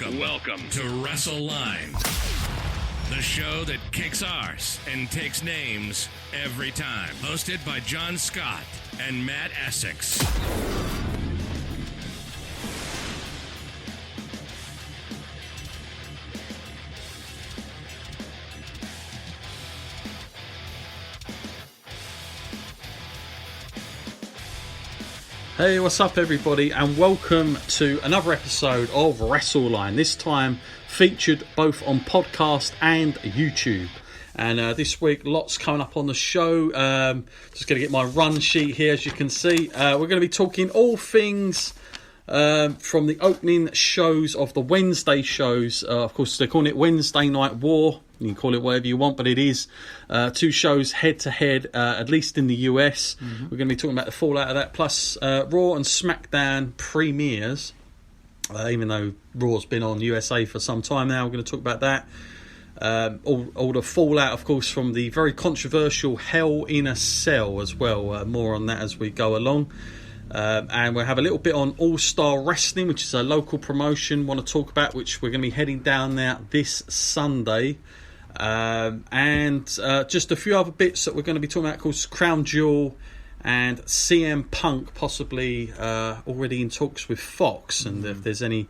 Welcome to WrestleLine, the show that kicks arse and takes names every time. Hosted by John Scott and Matt Essex. Hey, what's up everybody, and welcome to another episode of WrestleLine. This time featured both on podcast and YouTube. And this week, lots coming up on the show. Just going to get my run sheet here, as you can see. We're going to be talking all things from the opening shows of the Wednesday shows. Of course, they're calling it Wednesday Night War. You can call it whatever you want, but it is two shows head-to-head, at least in the US. Mm-hmm. We're going to be talking about the fallout of that, plus Raw and SmackDown premieres. Even though Raw's been on USA for some time now, we're going to talk about that. All the fallout, of course, from the very controversial Hell in a Cell as well. More on that as we go along. And we'll have a little bit on All-Star Wrestling, which is a local promotion want to talk about, which we're going to be heading down there this Sunday. And just a few other bits that we're going to be talking about, of course, Crown Jewel and CM Punk possibly already in talks with Fox, and if there's any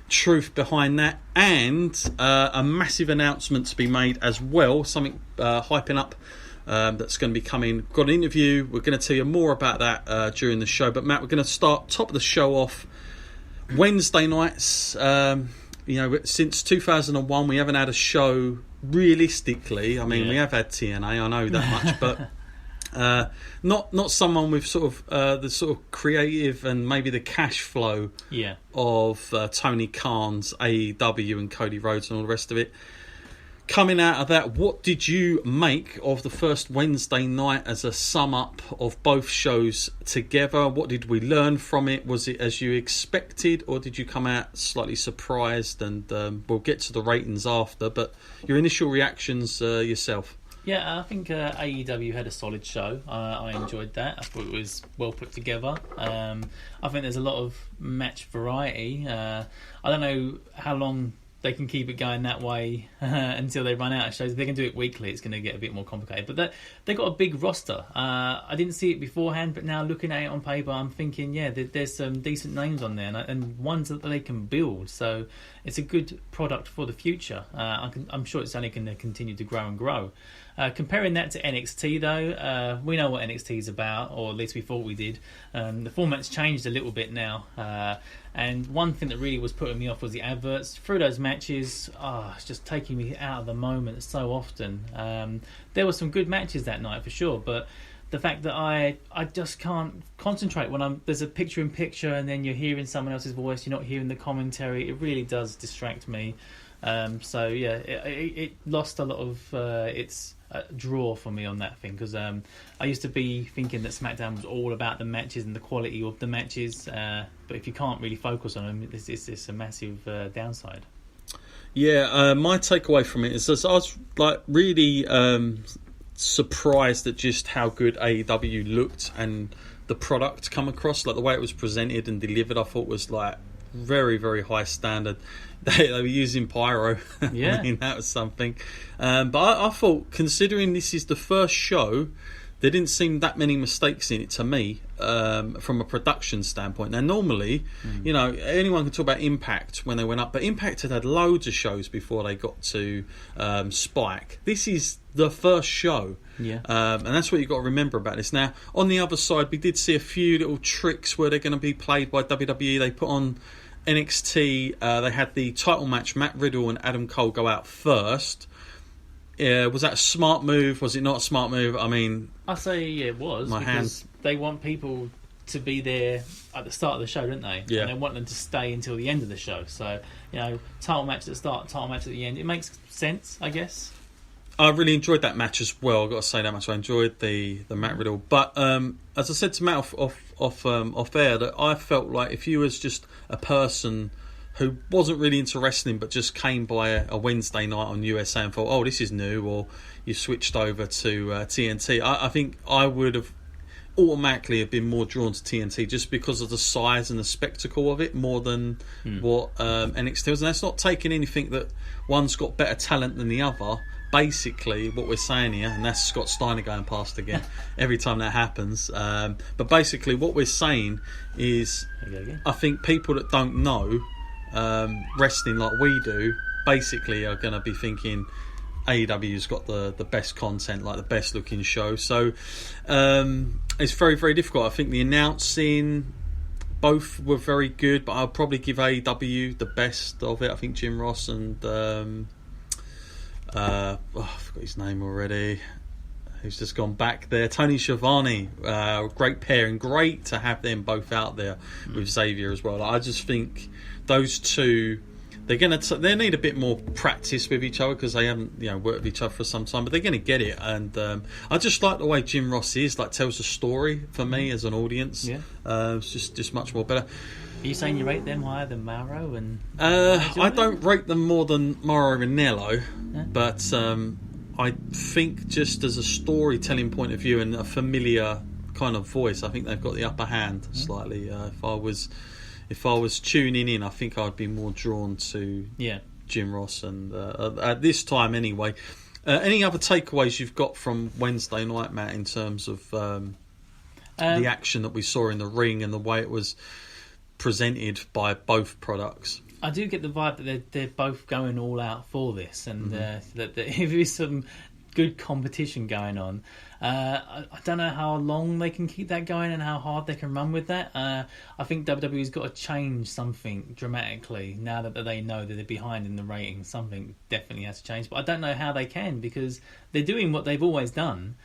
truth behind that, and a massive announcement to be made as well, something hyping up that's going to be coming. Got an interview, we're going to tell you more about that during the show. But Matt, we're going to start top of the show off Wednesday nights. Since 2001 we haven't had a show realistically. I mean, we have had TNA, I know that much, but not someone with sort of the sort of creative and maybe the cash flow of Tony Khan's AEW and Cody Rhodes and all the rest of it. Coming out of that, what did you make of the first Wednesday night as a sum up of both shows together? What did we learn from it? Was it as you expected, or did you come out slightly surprised? And we'll get to the ratings after, but your initial reactions yourself. Yeah, I think AEW had a solid show. I enjoyed that. I thought it was well put together. I think there's a lot of match variety. I don't know how long they can keep it going that way until they run out of shows. If they can do it weekly, it's going to get a bit more complicated. But they got a big roster. I didn't see it beforehand, but now looking at it on paper, I'm thinking, there's some decent names on there, and ones that they can build. So it's a good product for the future. I'm sure it's only going to continue to grow and grow. Comparing that to NXT, though, we know what NXT is about, or at least we thought we did. The format's changed a little bit now. And one thing that really was putting me off was the adverts. Through those matches, it's just taking me out of the moment so often. There were some good matches that night for sure, but the fact that I just can't concentrate when there's a picture-in-picture and then you're hearing someone else's voice, you're not hearing the commentary, it really does distract me. It lost a lot of its draw for me on that thing, because I used to be thinking that SmackDown was all about the matches and the quality of the matches, but if you can't really focus on them, it's a massive downside. My takeaway from it is I was like really surprised at just how good AEW looked and the product come across, like the way it was presented and delivered. I thought was like very, very high standard. They were using pyro. Yeah. I mean, that was something. But I thought, considering this is the first show, there didn't seem that many mistakes in it to me, from a production standpoint. Now, normally, anyone can talk about Impact when they went up, but Impact had loads of shows before they got to Spike. This is the first show. Yeah. And that's what you've got to remember about this. Now, on the other side, we did see a few little tricks where they're going to be played by WWE. They put on NXT, they had the title match, Matt Riddle and Adam Cole go out first. Was that a smart move? Was it not a smart move? I mean, I say it was, because they want people to be there at the start of the show, don't they? Yeah. And they want them to stay until the end of the show. So, title match at the start, title match at the end. It makes sense, I guess. I really enjoyed that match as well. I've got to say that much. I enjoyed the Matt Riddle. But as I said to Matt off air, that I felt like if you was just a person who wasn't really into wrestling but just came by a Wednesday night on USA and thought, oh, this is new, or you switched over to TNT, I think I would have automatically have been more drawn to TNT just because of the size and the spectacle of it more than what NXT was. And that's not taking anything that one's got better talent than the other. Basically, what we're saying here, and that's Scott Steiner going past again every time that happens. But basically, what we're saying is, I think people that don't know wrestling like we do, basically are going to be thinking AEW's got the best content, like the best looking show. So it's very, very difficult. I think the announcing, both were very good, but I'll probably give AEW the best of it. I think Jim Ross and I forgot his name already, who's just gone back there, Tony Schiavone, great pairing, great to have them both out there with Xavier as well. I just think those two, they need a bit more practice with each other because they haven't worked with each other for some time, but they're going to get it. And I just like the way Jim Ross is, like, tells a story for me as an audience. It's just much more better. Are you saying you rate them higher than Mauro and? I don't rate them more than Mauro and Nello, but I think just as a storytelling point of view and a familiar kind of voice, I think they've got the upper hand slightly. If I was tuning in, I think I'd be more drawn to Jim Ross, and at this time anyway. Any other takeaways you've got from Wednesday night, Matt, in terms of the action that we saw in the ring and the way it was presented by both products? I do get the vibe that they're both going all out for this, and that if there's some good competition going on, I don't know how long they can keep that going and how hard they can run with that. I think WWE's got to change something dramatically now that they know that they're behind in the ratings. Something definitely has to change, but I don't know how they can because they're doing what they've always done.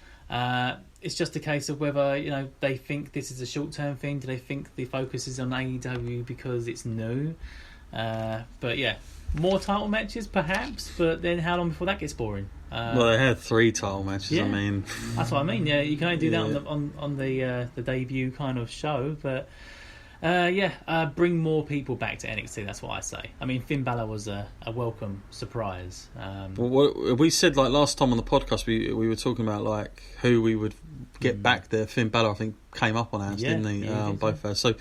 It's just a case of whether they think this is a short-term thing. Do they think the focus is on AEW because it's new? But yeah, more title matches perhaps, but then how long before that gets boring? Well, they had 3 title matches. Yeah. I mean, that's what I mean. Yeah, you can only do that on the debut kind of show, but bring more people back to NXT. That's what I say. I mean, Finn Balor was a welcome surprise. Well, we said, like, last time on the podcast, we were talking about, like, who we would get back there. Finn Balor, I think, came up on ours, didn't he? Both ours. So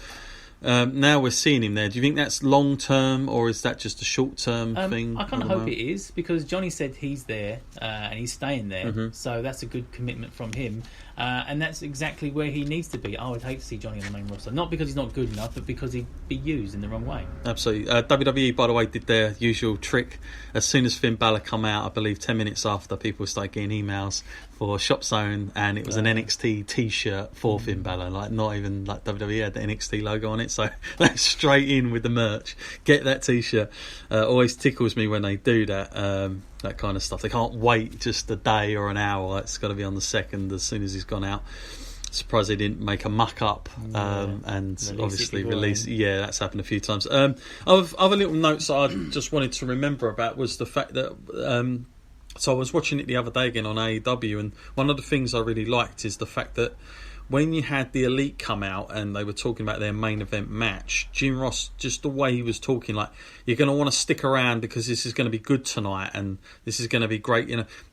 now we're seeing him there. Do you think that's long term, or is that just a short term thing? I kind of hope it is, because Johnny said he's there and he's staying there, so that's a good commitment from him. And that's exactly where he needs to be. I would hate to see Johnny on the main roster, not because he's not good enough, but because he'd be used in the wrong way. Absolutely. WWE, by the way, did their usual trick. As soon as Finn Balor come out, I believe 10 minutes after, people started getting emails for Shop Zone, and it was an NXT t-shirt for Finn Balor, like, not even like WWE had the NXT logo on it, so that's straight in with the merch. Get that t-shirt. Always tickles me when they do that. That kind of stuff. They can't wait just a day or an hour. It's got to be on the 2nd as soon as he's gone out. Surprised they didn't make a muck up and obviously release. Yeah, that's happened a few times. Other little notes that I just wanted to remember about was the fact that so I was watching it the other day again on AEW, and one of the things I really liked is the fact that when you had the Elite come out and they were talking about their main event match, Jim Ross, just the way he was talking, like, you're going to want to stick around because this is going to be good tonight and this is going to be great.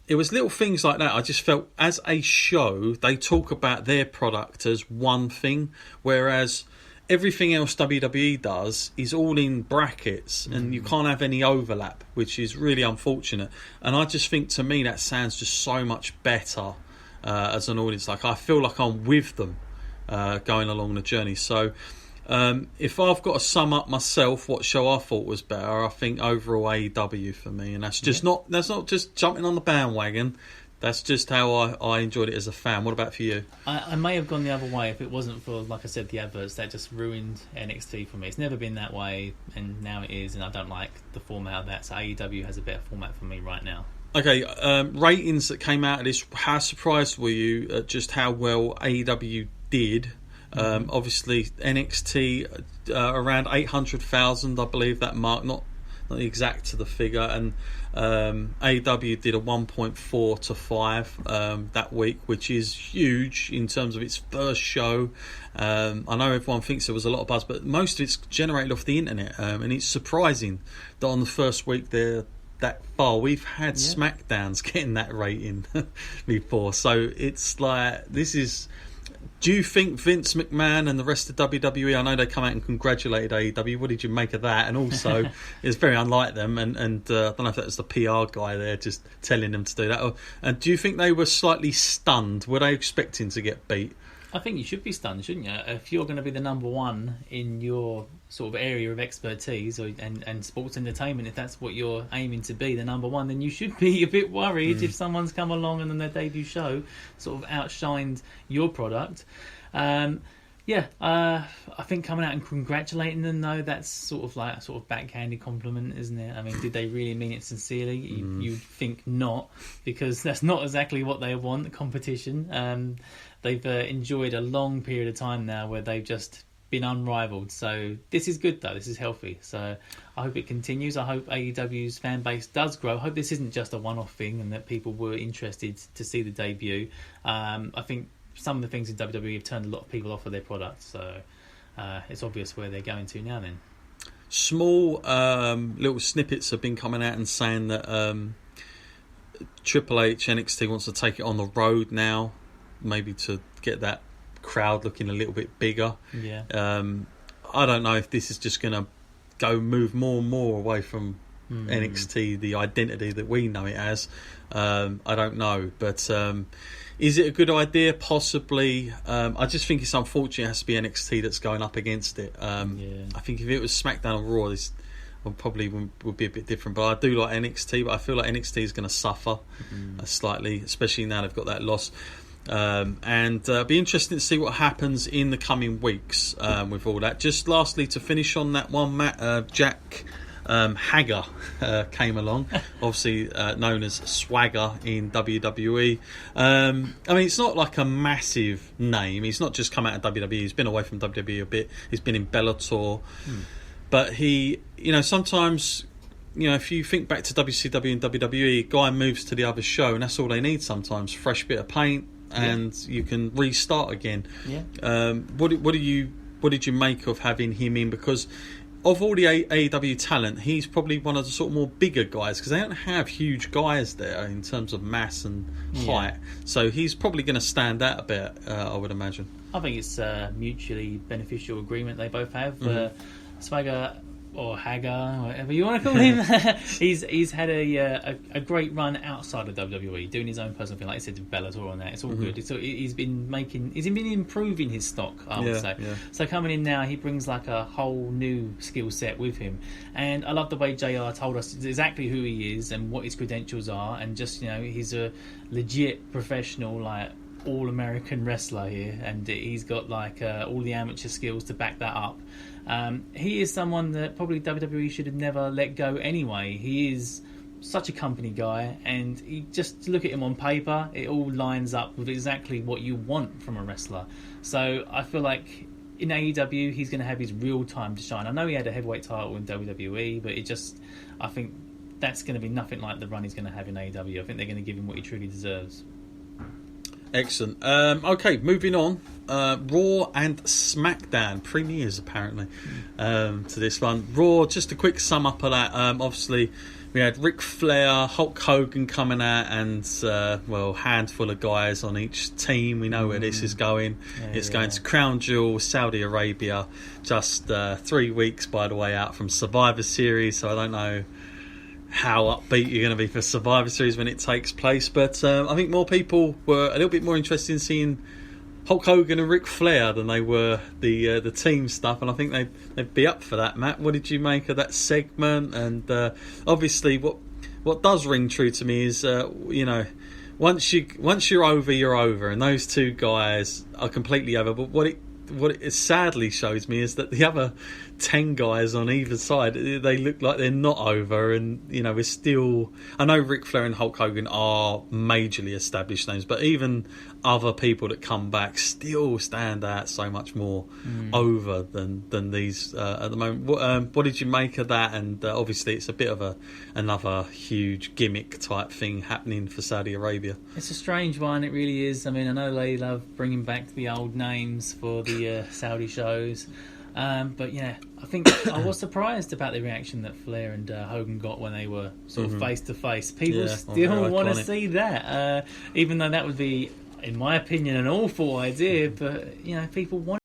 It was little things like that. I just felt as a show, they talk about their product as one thing, whereas everything else WWE does is all in brackets and you can't have any overlap, which is really unfortunate. And I just think, to me, that sounds just so much better. As an audience, like, I feel like I'm with them going along the journey. So if I've got to sum up myself what show I thought was better, I think overall AEW for me, and that's just not just jumping on the bandwagon. That's just how I enjoyed it as a fan. What about for you? I may have gone the other way if it wasn't for, like I said, the adverts. That just ruined NXT for me. It's never been that way, and now it is, and I don't like the format of that. So AEW has a better format for me right now. Okay, ratings that came out of this, how surprised were you at just how well AEW did? Obviously, NXT around 800,000, I believe that mark, not exact to the figure, and AEW did a 1.4 to 5 that week, which is huge in terms of its first show. I know everyone thinks there was a lot of buzz, but most of it's generated off the internet, and it's surprising that on the first week they're that far. We've had Smackdowns getting that rating before, so it's like, this is, Do you think Vince McMahon and the rest of WWE, I know they come out and congratulated AEW, what did you make of that? And also, it's very unlike them, and I don't know if that was the PR guy there just telling them to do that. And do you think they were slightly stunned? Were they expecting to get beat? I think you should be stunned, shouldn't you? If you're going to be the number one in your sort of area of expertise and sports entertainment, if that's what you're aiming to be, the number one, then you should be a bit worried if someone's come along and then their debut show sort of outshined your product. I think coming out and congratulating them, though, that's sort of backhanded compliment, isn't it? I mean, did they really mean it sincerely? You'd think not, because that's not exactly what they want, the competition. They've enjoyed a long period of time now where they've just been unrivaled. So this is good, though. This is healthy. So I hope it continues. I hope AEW's fan base does grow. I hope this isn't just a one-off thing and that people were interested to see the debut. I think some of the things in WWE have turned a lot of people off of their products. So it's obvious where they're going to now then. Small little snippets have been coming out and saying that Triple H NXT wants to take it on the road now, maybe to get that crowd looking a little bit bigger. Yeah. I don't know if this is just going to move more and more away from NXT, the identity that we know it as. I don't know, but is it a good idea? Possibly. I just think it's unfortunate it has to be NXT that's going up against it. I think if it was SmackDown or Raw, this probably would be a bit different. But I do like NXT, but I feel like NXT is going to suffer slightly, especially now they've got that loss. And be interesting to see what happens in the coming weeks with all that. Just lastly, to finish on that one, Matt, Jack Hager came along, obviously known as Swagger in WWE. I mean, it's not like a massive name. He's not just come out of WWE. He's been away from WWE a bit. He's been in Bellator. But he, sometimes, if you think back to WCW and WWE, a guy moves to the other show and that's all they need sometimes. Fresh bit of paint. And you can restart again. What did you make of having him in? Because of all the AEW talent, he's probably one of the sort of more bigger guys, because they don't have huge guys there in terms of mass and height. So he's probably going to stand out a bit, I would imagine. I think it's a mutually beneficial agreement they both have. Swagger, or Hagar, whatever you want to call him, he's had a great run outside of WWE, doing his own personal thing, like I said, with Bellator on that. It's all good. He's been improving his stock, I would say. Yeah. So coming in now, he brings like a whole new skill set with him, and I love the way JR told us exactly who he is and what his credentials are, and just he's a legit professional, like all-American wrestler here, and he's got like all the amateur skills to back that up. He is someone that probably WWE should have never let go anyway. He is such a company guy, and just look at him on paper, it all lines up with exactly what you want from a wrestler. So I feel like in AEW he's going to have his real time to shine. I know he had a heavyweight title in WWE, but I think that's going to be nothing like the run he's going to have in AEW. I think they're going to give him what he truly deserves. Excellent. Okay, moving on. Raw and SmackDown premieres apparently to this one. Raw, just a quick sum up of that. Obviously, we had Ric Flair, Hulk Hogan coming out, and handful of guys on each team. We know where this is going. It's going to Crown Jewel, Saudi Arabia. Just 3 weeks, by the way, out from Survivor Series. So I don't know how upbeat you're going to be for Survivor Series when it takes place, but I think more people were a little bit more interested in seeing Hulk Hogan and Ric Flair than they were the team stuff, and I think they'd be up for that. Matt, what did you make of that segment? And obviously what does ring true to me is once you're over, you're over, and those two guys are completely over. But what it sadly shows me is that the other 10 guys on either side, they look like they're not over, and we're still, I know Ric Flair and Hulk Hogan are majorly established names, but even other people that come back still stand out so much more over than these at the moment. What did you make of that? And obviously it's a bit of another huge gimmick type thing happening for Saudi Arabia. It's a strange one, it really is. I mean, I know they love bringing back the old names for the Saudi shows. But yeah, I think I was surprised about the reaction that Flair and Hogan got when they were sort of face to face. People still want to see that, even though that would be in my opinion, an awful idea, but people want